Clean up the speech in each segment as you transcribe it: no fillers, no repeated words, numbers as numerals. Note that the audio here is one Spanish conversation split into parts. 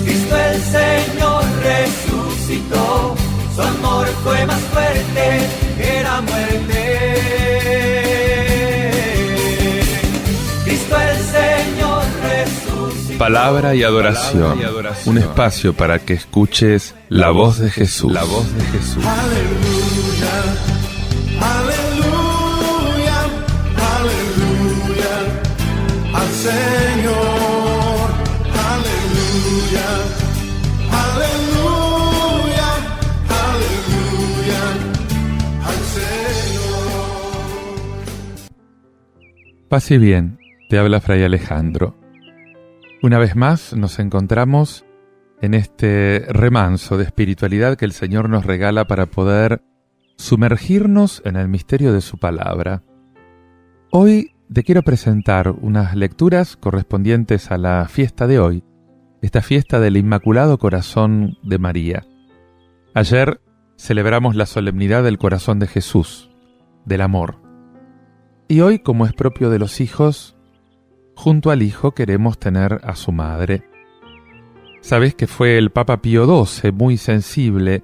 Cristo el Señor resucitó, su amor fue más fuerte que la muerte. Cristo el Señor resucitó. Palabra y adoración. Un espacio para que escuches la voz de Jesús. La voz de Jesús. Aleluya, aleluya, aleluya al Señor. Aleluya, aleluya, aleluya al Señor. Paz y bien, te habla Fray Alejandro. Una vez más nos encontramos en este remanso de espiritualidad que el Señor nos regala para poder sumergirnos en el misterio de su palabra. Hoy te quiero presentar unas lecturas correspondientes a la fiesta de hoy, esta fiesta del Inmaculado Corazón de María. Ayer celebramos la solemnidad del corazón de Jesús, del amor. Y hoy, como es propio de los hijos, junto al Hijo queremos tener a su madre. Sabes que fue el Papa Pío XII muy sensible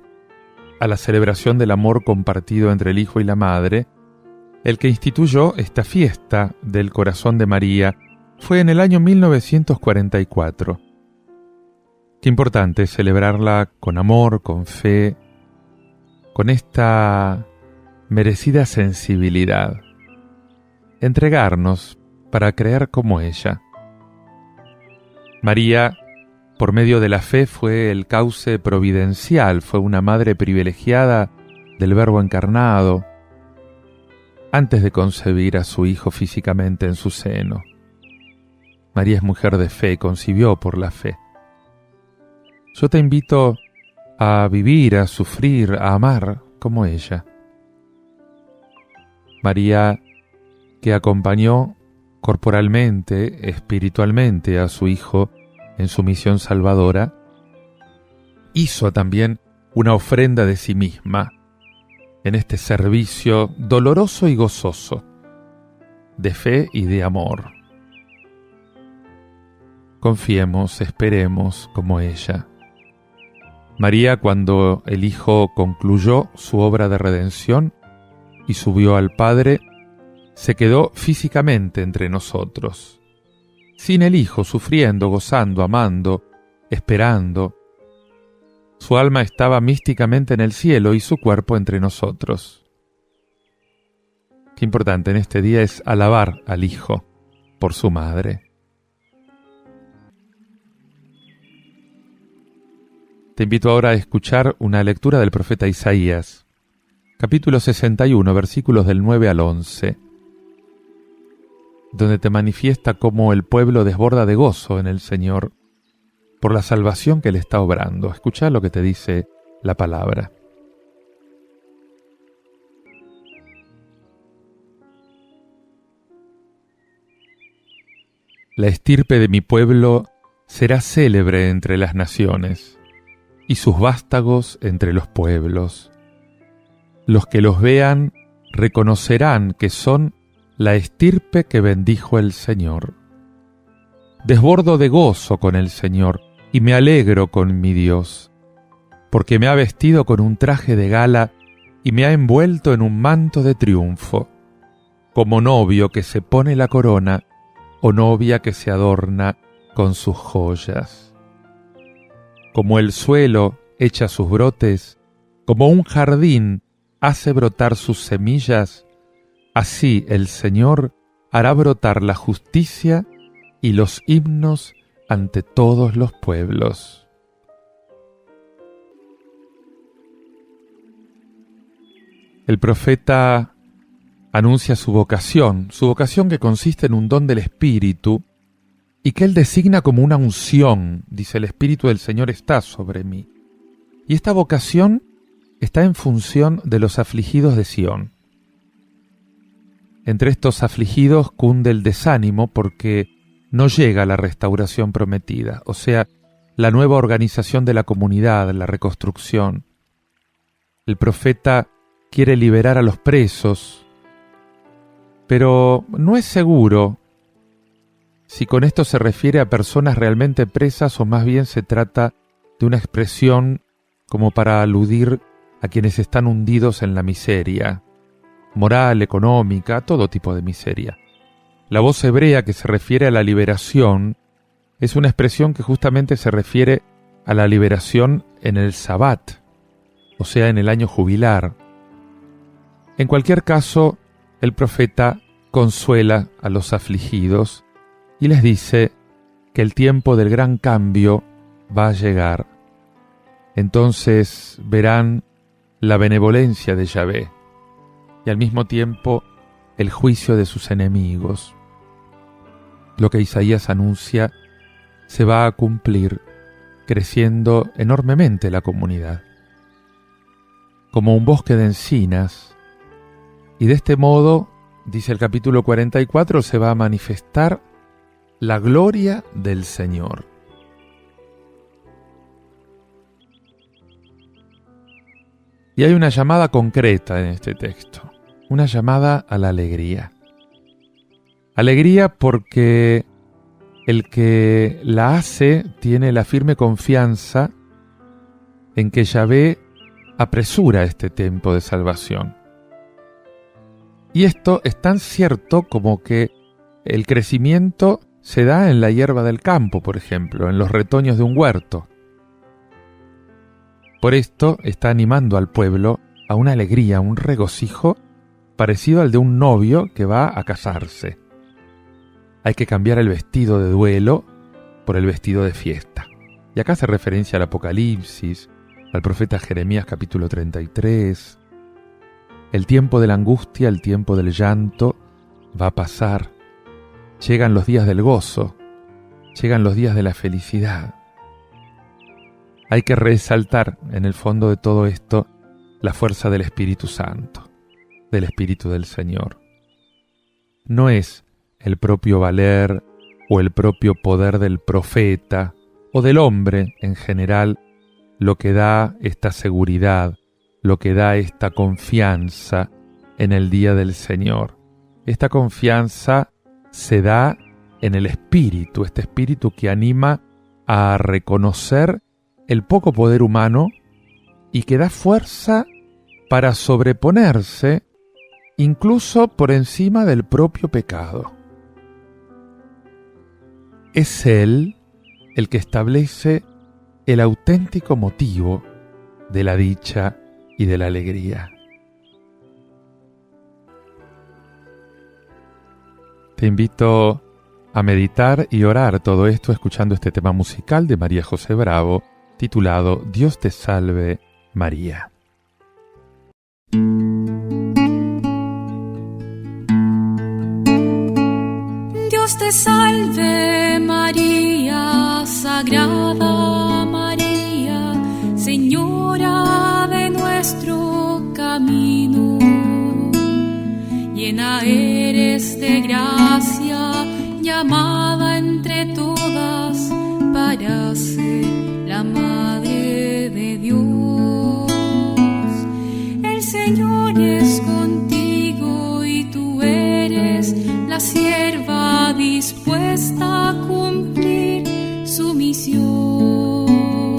a la celebración del amor compartido entre el Hijo y la Madre, el que instituyó esta fiesta del corazón de María. Fue en el año 1944. Qué importante celebrarla con amor, con fe, con esta merecida sensibilidad. Entregarnos para creer como ella. María, por medio de la fe, fue el cauce providencial, fue una madre privilegiada del Verbo encarnado, antes de concebir a su Hijo físicamente en su seno. María es mujer de fe, concibió por la fe. Yo te invito a vivir, a sufrir, a amar como ella. María, que acompañó corporalmente, espiritualmente a su Hijo en su misión salvadora, hizo también una ofrenda de sí misma en este servicio doloroso y gozoso, de fe y de amor. Confiemos, esperemos como ella. María, cuando el Hijo concluyó su obra de redención y subió al Padre, se quedó físicamente entre nosotros, sin el Hijo, sufriendo, gozando, amando, esperando. Su alma estaba místicamente en el cielo y su cuerpo entre nosotros. Qué importante en este día es alabar al Hijo por su madre. Te invito ahora a escuchar una lectura del profeta Isaías, capítulo 61, versículos del 9 al 11. Donde te manifiesta cómo el pueblo desborda de gozo en el Señor por la salvación que le está obrando. Escucha lo que te dice la palabra. La estirpe de mi pueblo será célebre entre las naciones, y sus vástagos entre los pueblos. Los que los vean reconocerán que son la estirpe que bendijo el Señor. Desbordo de gozo con el Señor y me alegro con mi Dios, porque me ha vestido con un traje de gala y me ha envuelto en un manto de triunfo, como novio que se pone la corona o novia que se adorna con sus joyas. Como el suelo echa sus brotes, como un jardín hace brotar sus semillas, así el Señor hará brotar la justicia y los himnos ante todos los pueblos. El profeta anuncia su vocación que consiste en un don del Espíritu y que él designa como una unción. Dice: el Espíritu del Señor está sobre mí. Y esta vocación está en función de los afligidos de Sión. Entre estos afligidos cunde el desánimo porque no llega la restauración prometida, o sea, la nueva organización de la comunidad, la reconstrucción. El profeta quiere liberar a los presos, pero no es seguro si con esto se refiere a personas realmente presas o más bien se trata de una expresión como para aludir a quienes están hundidos en la miseria, moral, económica, todo tipo de miseria. La voz hebrea que se refiere a la liberación es una expresión que justamente se refiere a la liberación en el Sabbat, o sea, en el año jubilar. En cualquier caso, el profeta consuela a los afligidos y les dice que el tiempo del gran cambio va a llegar. Entonces verán la benevolencia de Yahvé y al mismo tiempo el juicio de sus enemigos. Lo que Isaías anuncia se va a cumplir, creciendo enormemente la comunidad, como un bosque de encinas, y de este modo, dice el capítulo 44, se va a manifestar la gloria del Señor. Y hay una llamada concreta en este texto, una llamada a la alegría. Alegría porque el que la hace tiene la firme confianza en que Yahvé apresura este tiempo de salvación. Y esto es tan cierto como que el crecimiento se da en la hierba del campo, por ejemplo, en los retoños de un huerto. Por esto está animando al pueblo a una alegría, un regocijo parecido al de un novio que va a casarse. Hay que cambiar el vestido de duelo por el vestido de fiesta. Y acá hace referencia al Apocalipsis, al profeta Jeremías capítulo 33. El tiempo de la angustia, el tiempo del llanto va a pasar. Llegan los días del gozo, llegan los días de la felicidad. Hay que resaltar en el fondo de todo esto la fuerza del Espíritu Santo, del Espíritu del Señor. No es el propio valer o el propio poder del profeta o del hombre en general lo que da esta seguridad, lo que da esta confianza en el día del Señor. Esta confianza se da en el Espíritu, este Espíritu que anima a reconocer el poco poder humano y que da fuerza para sobreponerse incluso por encima del propio pecado. Es Él el que establece el auténtico motivo de la dicha y de la alegría. Te invito a meditar y orar todo esto escuchando este tema musical de María José Bravo, titulado Dios te salve, María. Dios te salve, María, Sagrada María, Señora de nuestro camino. Llena eres de gracia, llamada entre todas para ser la Madre de Dios. El Señor es contigo y tú eres la sierva dispuesta a cumplir su misión.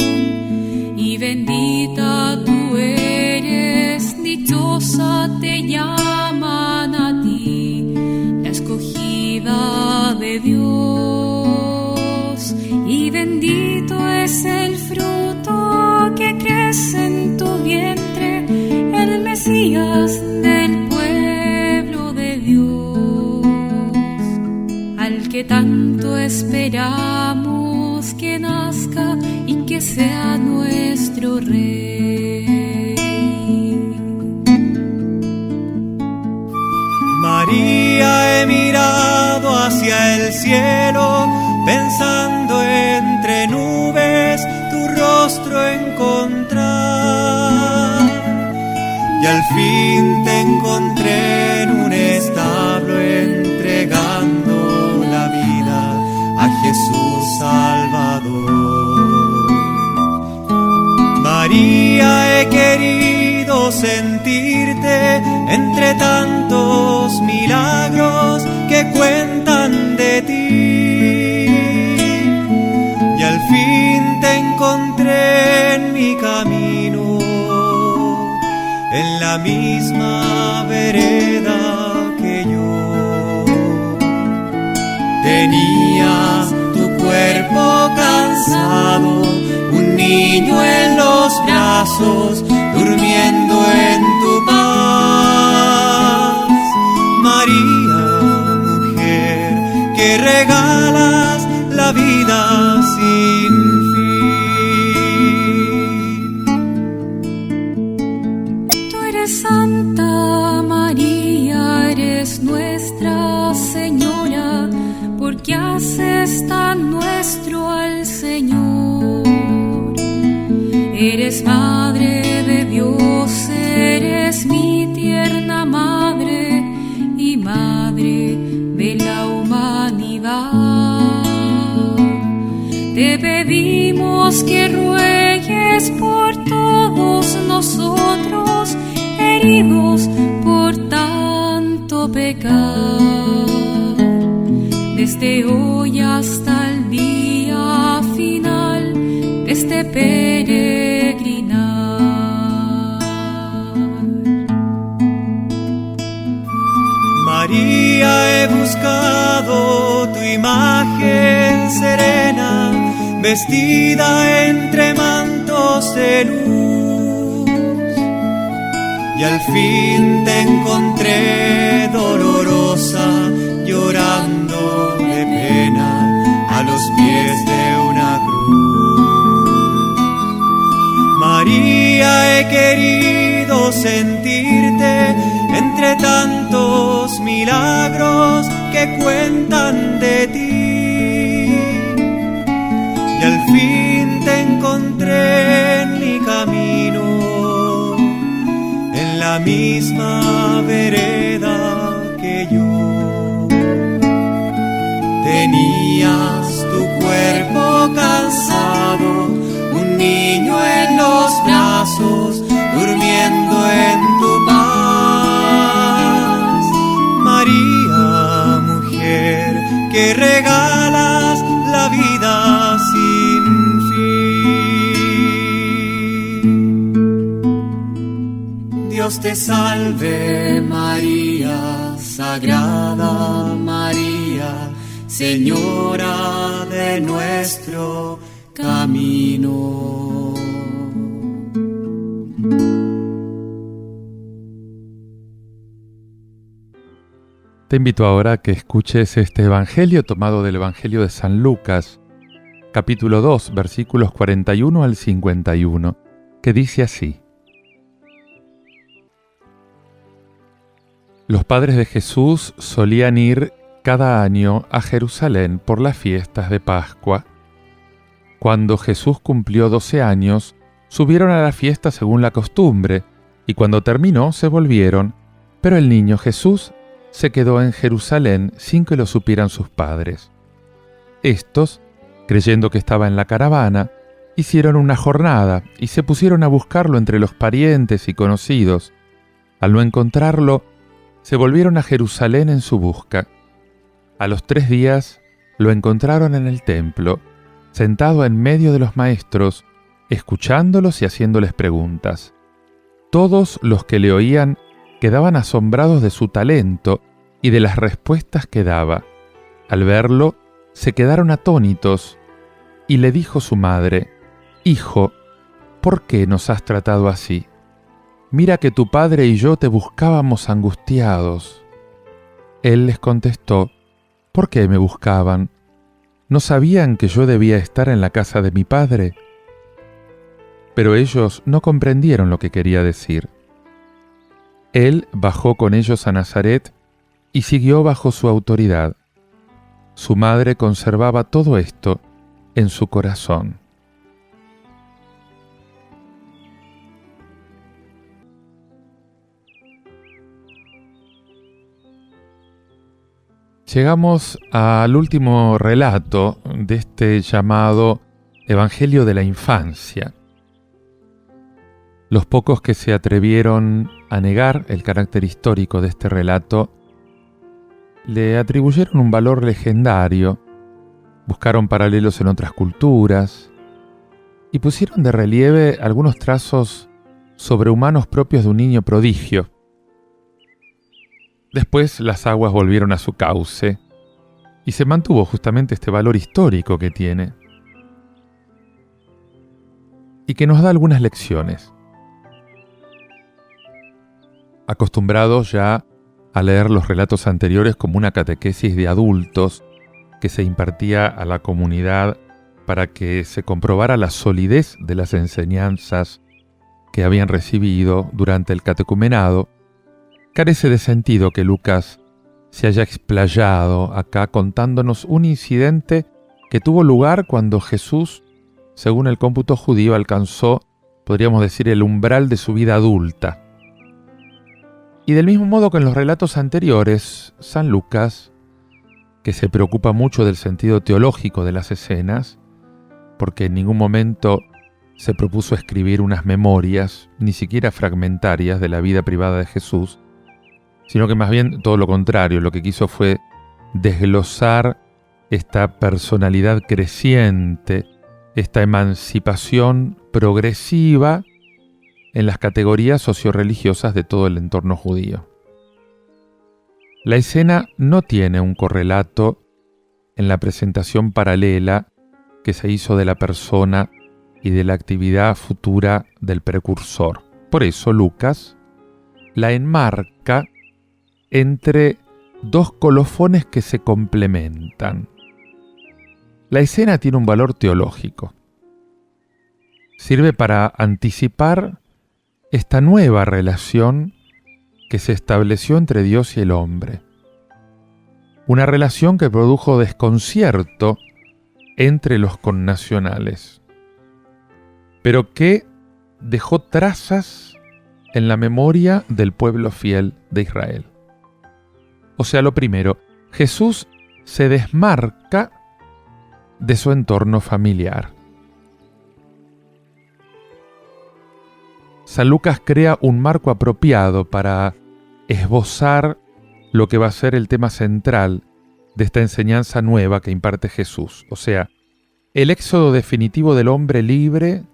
Y bendita tú eres, dichosa te llaman a ti, la escogida de Dios. Y bendito es el fruto que crece en tu vientre, el Mesías del pueblo de Dios, al que tanto esperamos que nazca y que sea nuestro Rey. María, he mirado hacia el cielo, pensando entre nubes tu rostro encontrar, y al fin te encontré en un establo entregando la vida a Jesús Salvador. María, he querido sentirte entre tantos milagros que cuentan de ti. fin te encontré en mi camino, en la misma vereda que yo. Tenías tu cuerpo cansado, un niño en los brazos, durmiendo en tu paz. María, mujer, que regalas la vida sin fin. Tú eres Santa María, eres Nuestra Señora, porque haces tan nuestro al Señor. Eres Madre de Dios, eres mi tierna Madre y Madre de la humanidad. Te pedimos que ruegues por todos nosotros, heridos por tanto pecar, desde hoy hasta el día final de este peregrinar. María, he buscado tu imagen serena, vestida entre mantos de luz, y al fin te encontré dolorosa, llorando de pena a los pies de una cruz. María, he querido sentirte entre tantos milagros que cuentan de ti, y al fin te encontré en mi camino, en la misma vereda que yo. Tenías tu cuerpo cansado, un niño en los brazos, durmiendo en tu paz. María, mujer, que regalas la vida sin fin. Dios te salve María, Sagrada María, Señora de nuestro camino. Te invito ahora a que escuches este Evangelio tomado del Evangelio de San Lucas, capítulo 2, versículos 41 al 51, que dice así. Los padres de Jesús solían ir cada año a Jerusalén por las fiestas de Pascua. Cuando Jesús cumplió 12 años, subieron a la fiesta según la costumbre, y cuando terminó se volvieron, pero el niño Jesús se quedó en Jerusalén sin que lo supieran sus padres. Estos, creyendo que estaba en la caravana, hicieron una jornada y se pusieron a buscarlo entre los parientes y conocidos. Al no encontrarlo, se volvieron a Jerusalén en su busca. A los 3 días lo encontraron en el templo, sentado en medio de los maestros, escuchándolos y haciéndoles preguntas. Todos los que le oían quedaban asombrados de su talento y de las respuestas que daba. Al verlo, se quedaron atónitos, y le dijo su madre: «Hijo, ¿por qué nos has tratado así? Mira que tu padre y yo te buscábamos angustiados». Él les contestó: «¿Por qué me buscaban? ¿No sabían que yo debía estar en la casa de mi padre?». Pero ellos no comprendieron lo que quería decir. Él bajó con ellos a Nazaret y siguió bajo su autoridad. Su madre conservaba todo esto en su corazón. Llegamos al último relato de este llamado Evangelio de la Infancia. Los pocos que se atrevieron a negar el carácter histórico de este relato le atribuyeron un valor legendario, buscaron paralelos en otras culturas y pusieron de relieve algunos trazos sobrehumanos propios de un niño prodigio. Después las aguas volvieron a su cauce y se mantuvo justamente este valor histórico que tiene y que nos da algunas lecciones. Acostumbrados ya a leer los relatos anteriores como una catequesis de adultos que se impartía a la comunidad para que se comprobara la solidez de las enseñanzas que habían recibido durante el catecumenado, carece de sentido que Lucas se haya explayado acá contándonos un incidente que tuvo lugar cuando Jesús, según el cómputo judío, alcanzó, podríamos decir, el umbral de su vida adulta. Y del mismo modo que en los relatos anteriores, San Lucas, que se preocupa mucho del sentido teológico de las escenas, porque en ningún momento se propuso escribir unas memorias, ni siquiera fragmentarias, de la vida privada de Jesús, sino que más bien todo lo contrario, lo que quiso fue desglosar esta personalidad creciente, esta emancipación progresiva en las categorías socioreligiosas de todo el entorno judío. La escena no tiene un correlato en la presentación paralela que se hizo de la persona y de la actividad futura del precursor. Por eso Lucas la enmarca entre dos colofones que se complementan. La escena tiene un valor teológico. Sirve para anticipar esta nueva relación que se estableció entre Dios y el hombre. Una relación que produjo desconcierto entre los connacionales, pero que dejó trazas en la memoria del pueblo fiel de Israel. O sea, lo primero, Jesús se desmarca de su entorno familiar. San Lucas crea un marco apropiado para esbozar lo que va a ser el tema central de esta enseñanza nueva que imparte Jesús, o sea, el éxodo definitivo del hombre libre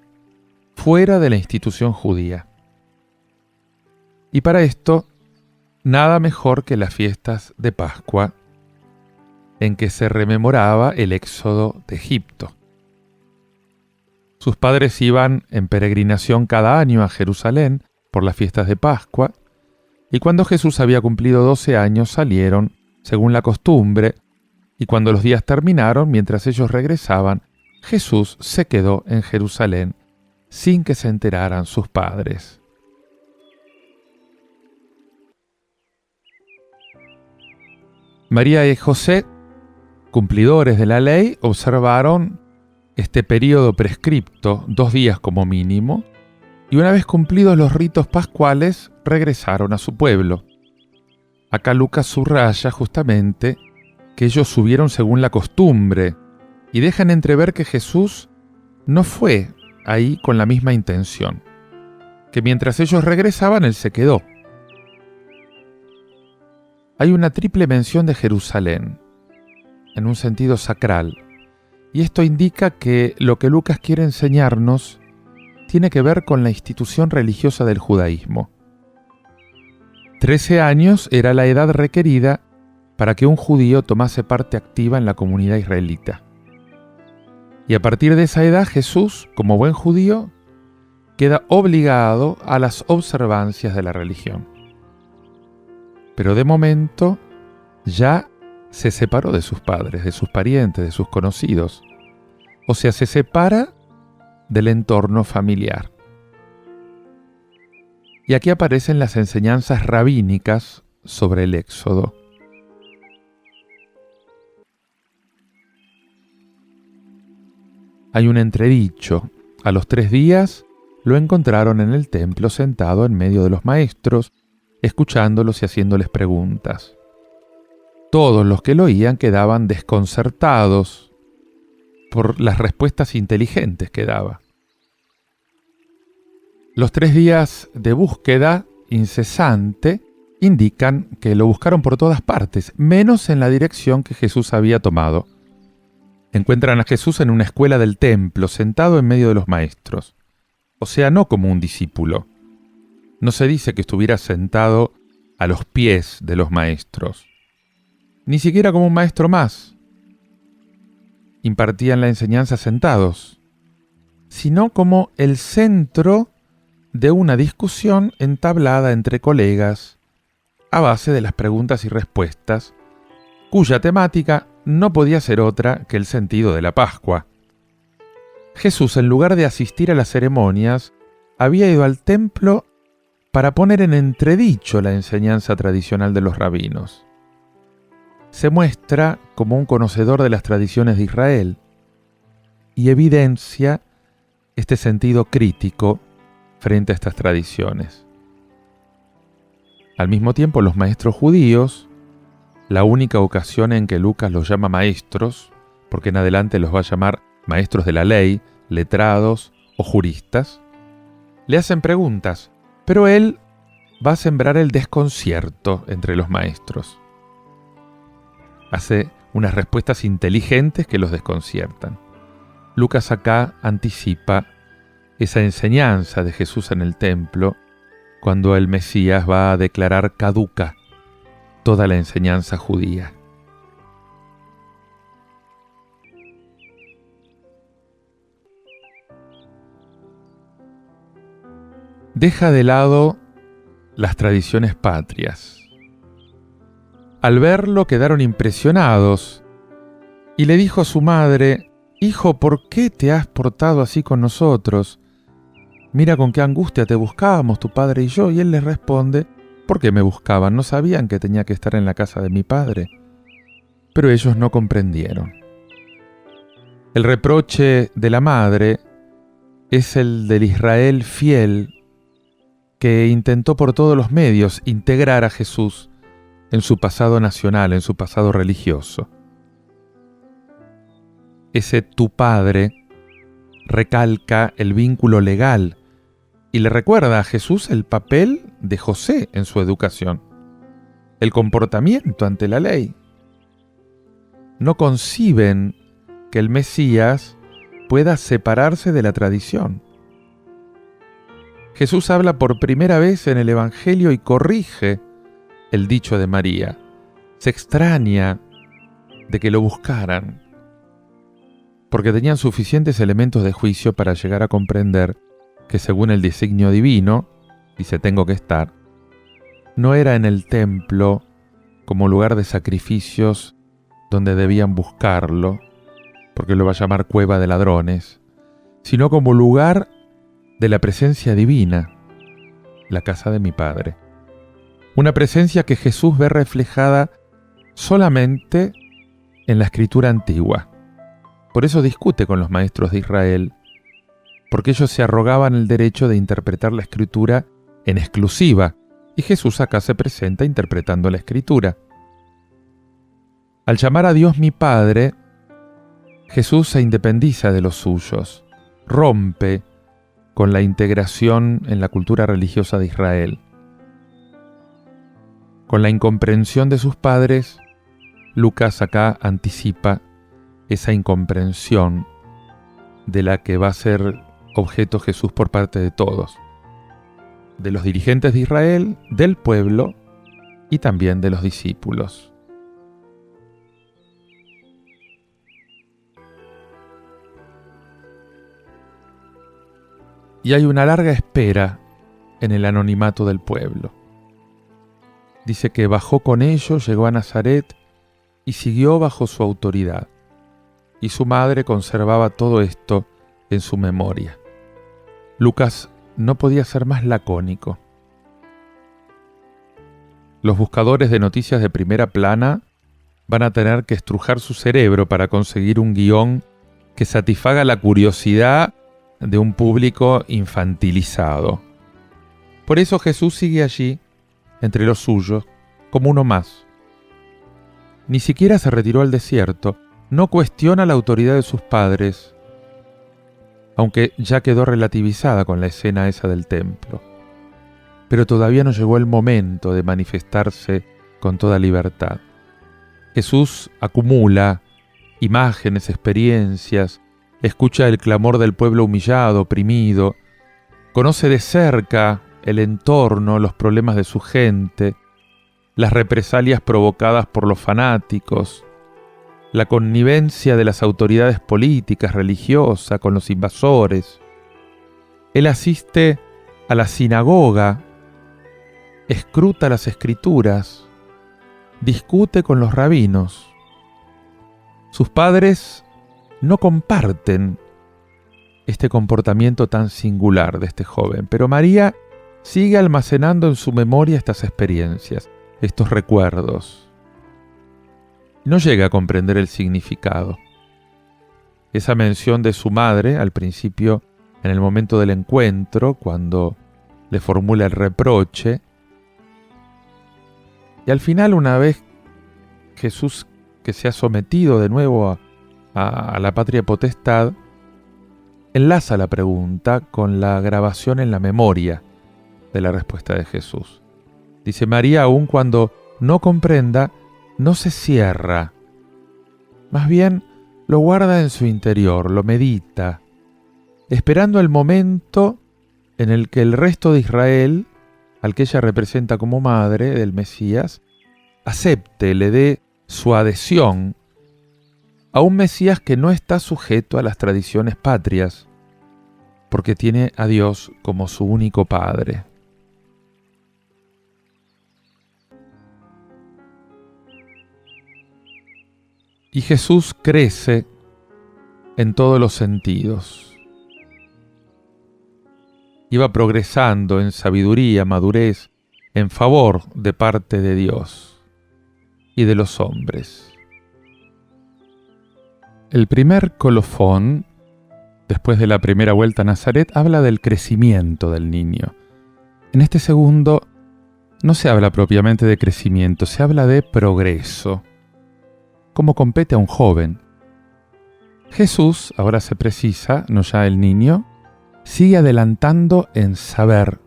fuera de la institución judía. Y para esto, nada mejor que las fiestas de Pascua, en que se rememoraba el éxodo de Egipto. Sus padres iban en peregrinación cada año a Jerusalén por las fiestas de Pascua, y cuando Jesús había cumplido 12 años salieron, según la costumbre, y cuando los días terminaron, mientras ellos regresaban, Jesús se quedó en Jerusalén sin que se enteraran sus padres. María y José, cumplidores de la ley, observaron este período prescripto, 2 días como mínimo, y una vez cumplidos los ritos pascuales, regresaron a su pueblo. Acá Lucas subraya justamente que ellos subieron según la costumbre y dejan entrever que Jesús no fue ahí con la misma intención, que mientras ellos regresaban, Él se quedó. Hay una triple mención de Jerusalén, en un sentido sacral, y esto indica que lo que Lucas quiere enseñarnos tiene que ver con la institución religiosa del judaísmo. 13 años era la edad requerida para que un judío tomase parte activa en la comunidad israelita. Y a partir de esa edad, Jesús, como buen judío, queda obligado a las observancias de la religión. Pero de momento ya se separó de sus padres, de sus parientes, de sus conocidos. O sea, se separa del entorno familiar. Y aquí aparecen las enseñanzas rabínicas sobre el Éxodo. Hay un entredicho. A los 3 días lo encontraron en el templo sentado en medio de los maestros, escuchándolos y haciéndoles preguntas. Todos los que lo oían quedaban desconcertados por las respuestas inteligentes que daba. Los 3 días de búsqueda incesante indican que lo buscaron por todas partes, menos en la dirección que Jesús había tomado. Encuentran a Jesús en una escuela del templo, sentado en medio de los maestros. O sea, no como un discípulo. No se dice que estuviera sentado a los pies de los maestros. Ni siquiera como un maestro más. Impartían la enseñanza sentados, sino como el centro de una discusión entablada entre colegas a base de las preguntas y respuestas, cuya temática no podía ser otra que el sentido de la Pascua. Jesús, en lugar de asistir a las ceremonias, había ido al templo para poner en entredicho la enseñanza tradicional de los rabinos. Se muestra como un conocedor de las tradiciones de Israel y evidencia este sentido crítico frente a estas tradiciones. Al mismo tiempo, los maestros judíos, la única ocasión en que Lucas los llama maestros, porque en adelante los va a llamar maestros de la ley, letrados o juristas, le hacen preguntas, pero él va a sembrar el desconcierto entre los maestros. Hace unas respuestas inteligentes que los desconciertan. Lucas acá anticipa esa enseñanza de Jesús en el templo, cuando el Mesías va a declarar caduca toda la enseñanza judía. Deja de lado las tradiciones patrias. Al verlo quedaron impresionados y le dijo a su madre: «Hijo, ¿por qué te has portado así con nosotros? Mira con qué angustia te buscábamos tu padre y yo». Y él les responde: «¿Por qué me buscaban? ¿No sabían que tenía que estar en la casa de mi padre?». Pero ellos no comprendieron. El reproche de la madre es el del Israel fiel, que intentó por todos los medios integrar a Jesús en su pasado nacional, en su pasado religioso. Ese tu padre recalca el vínculo legal y le recuerda a Jesús el papel de José en su educación, el comportamiento ante la ley. No conciben que el Mesías pueda separarse de la tradición. Jesús habla por primera vez en el Evangelio y corrige el dicho de María. Se extraña de que lo buscaran, porque tenían suficientes elementos de juicio para llegar a comprender que según el designio divino, dice tengo que estar, no era en el templo como lugar de sacrificios donde debían buscarlo, porque lo va a llamar cueva de ladrones, sino como lugar de la presencia divina, la casa de mi Padre. Una presencia que Jesús ve reflejada solamente en la escritura antigua. Por eso discute con los maestros de Israel, porque ellos se arrogaban el derecho de interpretar la escritura en exclusiva, y Jesús acá se presenta interpretando la escritura. Al llamar a Dios mi Padre, Jesús se independiza de los suyos, rompe con la integración en la cultura religiosa de Israel. Con la incomprensión de sus padres, Lucas acá anticipa esa incomprensión de la que va a ser objeto Jesús por parte de todos, de los dirigentes de Israel, del pueblo y también de los discípulos. Y hay una larga espera en el anonimato del pueblo. Dice que bajó con ellos, llegó a Nazaret y siguió bajo su autoridad. Y su madre conservaba todo esto en su memoria. Lucas no podía ser más lacónico. Los buscadores de noticias de primera plana van a tener que estrujar su cerebro para conseguir un guión que satisfaga la curiosidad de un público infantilizado. Por eso Jesús sigue allí, entre los suyos, como uno más. Ni siquiera se retiró al desierto, no cuestiona la autoridad de sus padres, aunque ya quedó relativizada con la escena esa del templo. Pero todavía no llegó el momento de manifestarse con toda libertad. Jesús acumula imágenes, experiencias, escucha el clamor del pueblo humillado, oprimido, conoce de cerca el entorno, los problemas de su gente, las represalias provocadas por los fanáticos, la connivencia de las autoridades políticas, religiosas, con los invasores. Él asiste a la sinagoga, escruta las escrituras, discute con los rabinos. Sus padres no comparten este comportamiento tan singular de este joven, pero María sigue almacenando en su memoria estas experiencias, estos recuerdos. No llega a comprender el significado. Esa mención de su madre, al principio, en el momento del encuentro, cuando le formula el reproche, y al final, una vez Jesús, que se ha sometido de nuevo a la patria potestad, enlaza la pregunta con la grabación en la memoria de la respuesta de Jesús. Dice: María, aun cuando no comprenda, no se cierra. Más bien, lo guarda en su interior, lo medita, esperando el momento en el que el resto de Israel, al que ella representa como madre del Mesías, acepte, le dé su adhesión a un Mesías que no está sujeto a las tradiciones patrias, porque tiene a Dios como su único Padre. Y Jesús crece en todos los sentidos. Iba progresando en sabiduría, madurez, en favor de parte de Dios y de los hombres. El primer colofón, después de la primera vuelta a Nazaret, habla del crecimiento del niño. En este segundo no se habla propiamente de crecimiento, se habla de progreso, como compete a un joven. Jesús, ahora se precisa, no ya el niño, sigue adelantando en saber.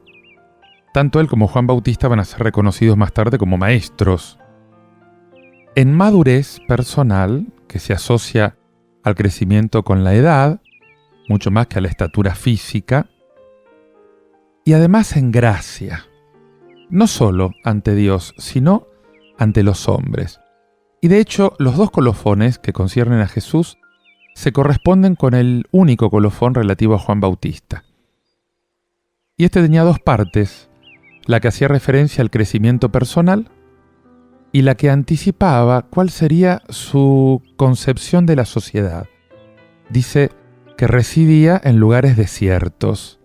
Tanto él como Juan Bautista van a ser reconocidos más tarde como maestros. En madurez personal, que se asocia al crecimiento con la edad, mucho más que a la estatura física, y además en gracia, no solo ante Dios, sino ante los hombres. Y de hecho, los dos colofones que conciernen a Jesús se corresponden con el único colofón relativo a Juan Bautista. Y este tenía dos partes, la que hacía referencia al crecimiento personal y la que anticipaba cuál sería su concepción de la sociedad. Dice que residía en lugares desiertos.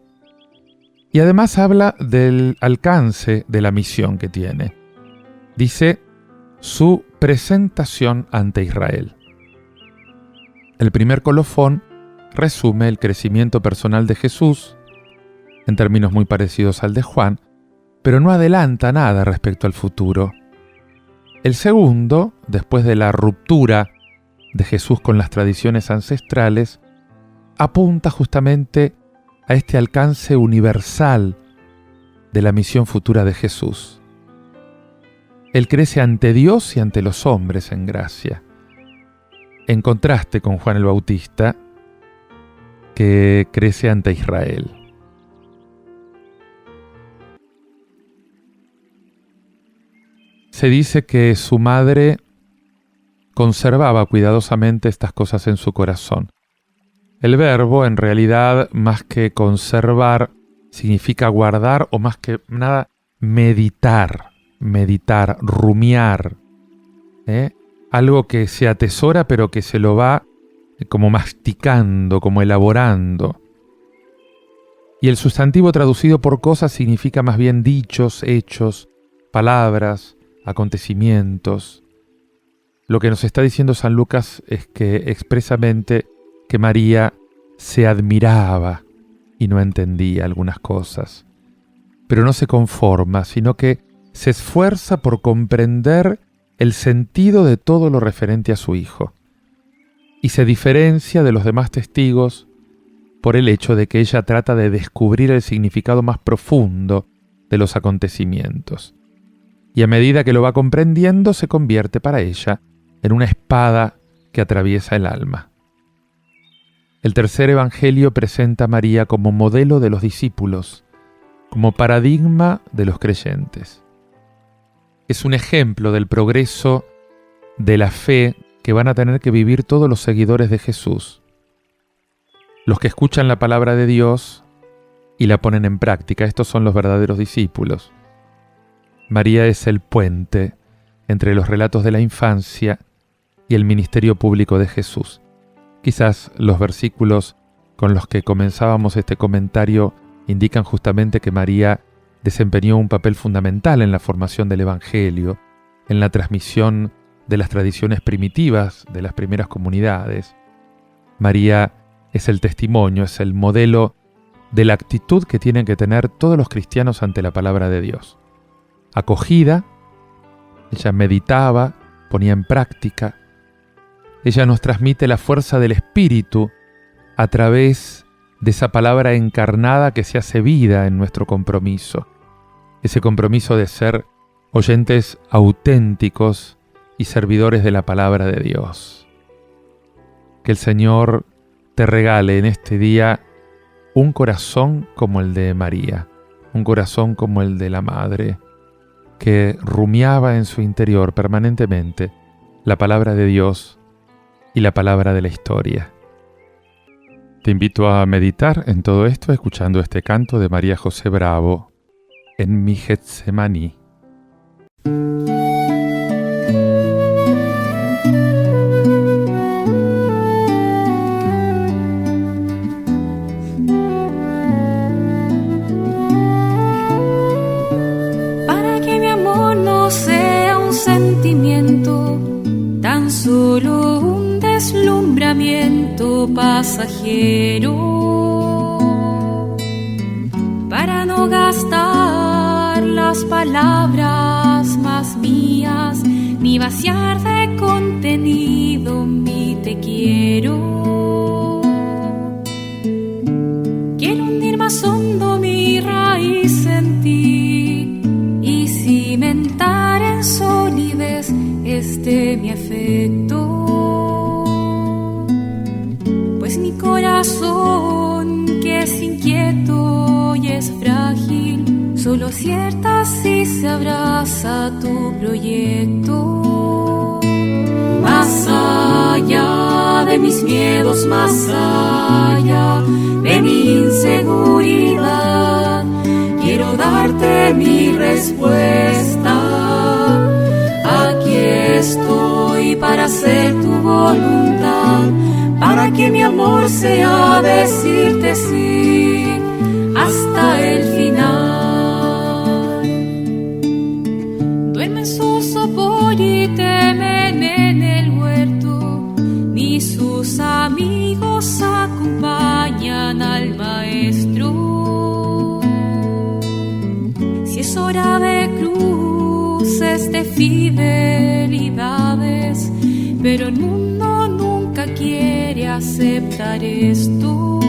Y además habla del alcance de la misión que tiene. Dice su presentación ante Israel. El primer colofón resume el crecimiento personal de Jesús, en términos muy parecidos al de Juan, pero no adelanta nada respecto al futuro. El segundo, después de la ruptura de Jesús con las tradiciones ancestrales, apunta justamente a este alcance universal de la misión futura de Jesús. Él crece ante Dios y ante los hombres en gracia, en contraste con Juan el Bautista, que crece ante Israel. Se dice que su madre conservaba cuidadosamente estas cosas en su corazón. El verbo, en realidad, más que conservar, significa guardar o más que nada meditar, rumiar. Algo que se atesora pero que se lo va como masticando, como elaborando. Y el sustantivo traducido por cosas significa más bien dichos, hechos, palabras, acontecimientos. Lo que nos está diciendo San Lucas es que expresamente que María se admiraba y no entendía algunas cosas, pero no se conforma, sino que se esfuerza por comprender el sentido de todo lo referente a su hijo, y se diferencia de los demás testigos por el hecho de que ella trata de descubrir el significado más profundo de los acontecimientos, y a medida que lo va comprendiendo se convierte para ella en una espada que atraviesa el alma. El tercer evangelio presenta a María como modelo de los discípulos, como paradigma de los creyentes. Es un ejemplo del progreso de la fe que van a tener que vivir todos los seguidores de Jesús, los que escuchan la palabra de Dios y la ponen en práctica. Estos son los verdaderos discípulos. María es el puente entre los relatos de la infancia y el ministerio público de Jesús. Quizás los versículos con los que comenzábamos este comentario indican justamente que María desempeñó un papel fundamental en la formación del Evangelio, en la transmisión de las tradiciones primitivas de las primeras comunidades. María es el testimonio, es el modelo de la actitud que tienen que tener todos los cristianos ante la palabra de Dios. Acogida, ella meditaba, ponía en práctica. Ella nos transmite la fuerza del Espíritu a través de esa palabra encarnada que se hace vida en nuestro compromiso. Ese compromiso de ser oyentes auténticos y servidores de la palabra de Dios. Que el Señor te regale en este día un corazón como el de María, un corazón como el de la Madre, que rumiaba en su interior permanentemente la palabra de Dios y la palabra de la historia. Te invito a meditar en todo esto escuchando este canto de María José Bravo, En mi Getsemaní. Para que mi amor no sea un sentimiento, tan solo un deslumbramiento pasajero, para no gastar las palabras más mías, ni vaciar de contenido mi te quiero. Quiero hundir más hondo mi raíz en ti y cimentar en solidez este mi afecto, pues mi corazón, que es inquieto y es frágil, solo acierta si se abraza tu proyecto. Más allá de mis miedos, más allá de mi inseguridad, quiero darte mi respuesta. Aquí estoy para hacer tu voluntad, para que mi amor sea decirte sí hasta el final. Duerme en su sopor y temen en el huerto, ni sus amigos acompañan al maestro. Si es hora de cruces, de fidelidades, pero el mundo nunca quiere aceptar esto.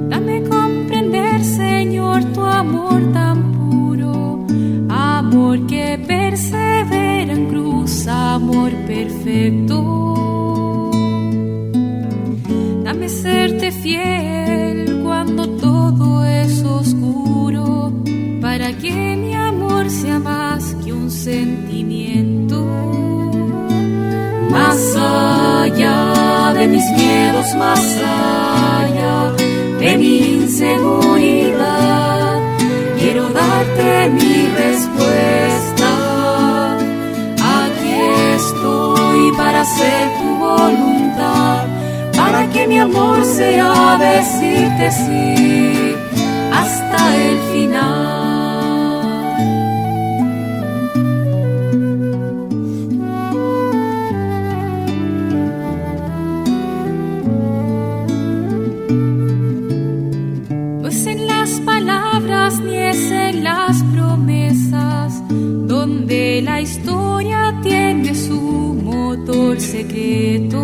Dame comprender, Señor, tu amor tan puro, amor que persevera en cruz, amor perfecto. Dame serte fiel cuando todo es oscuro, para que mi amor sea más que un sentimiento. Más allá de mis miedos, más allá de mi inseguridad, quiero darte mi respuesta. Aquí estoy para hacer tu voluntad, para que mi amor sea decirte sí hasta el final. Ni es en las promesas donde la historia tiene su motor secreto.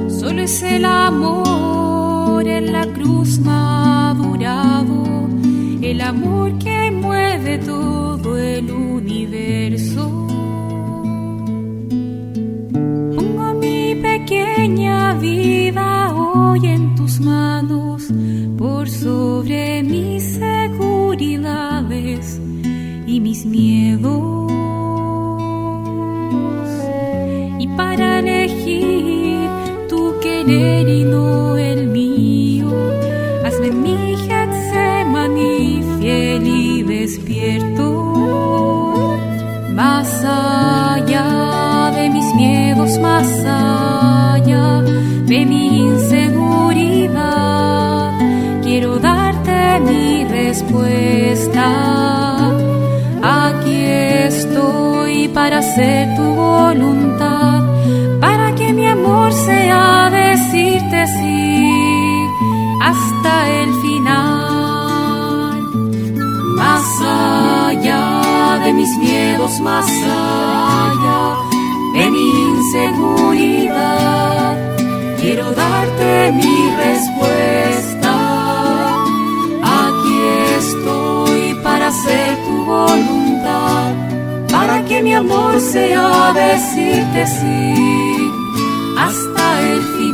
Solo es el amor en la cruz madurado, el amor que mueve todo el universo. la vida hoy en tus manos, por sobre mis seguridades y mis miedos. Y para elegir tu querer y no el mío, hazme mi Getsemaní fiel y despierto. Más allá de mis miedos, más allá de mi inseguridad, quiero darte mi respuesta. Aquí estoy para hacer tu voluntad, para que mi amor sea decirte sí hasta el final. Más allá de mis miedos, más allá de mi inseguridad, quiero darte mi respuesta. Aquí estoy para hacer tu voluntad, para que mi amor sea decirte sí hasta el final.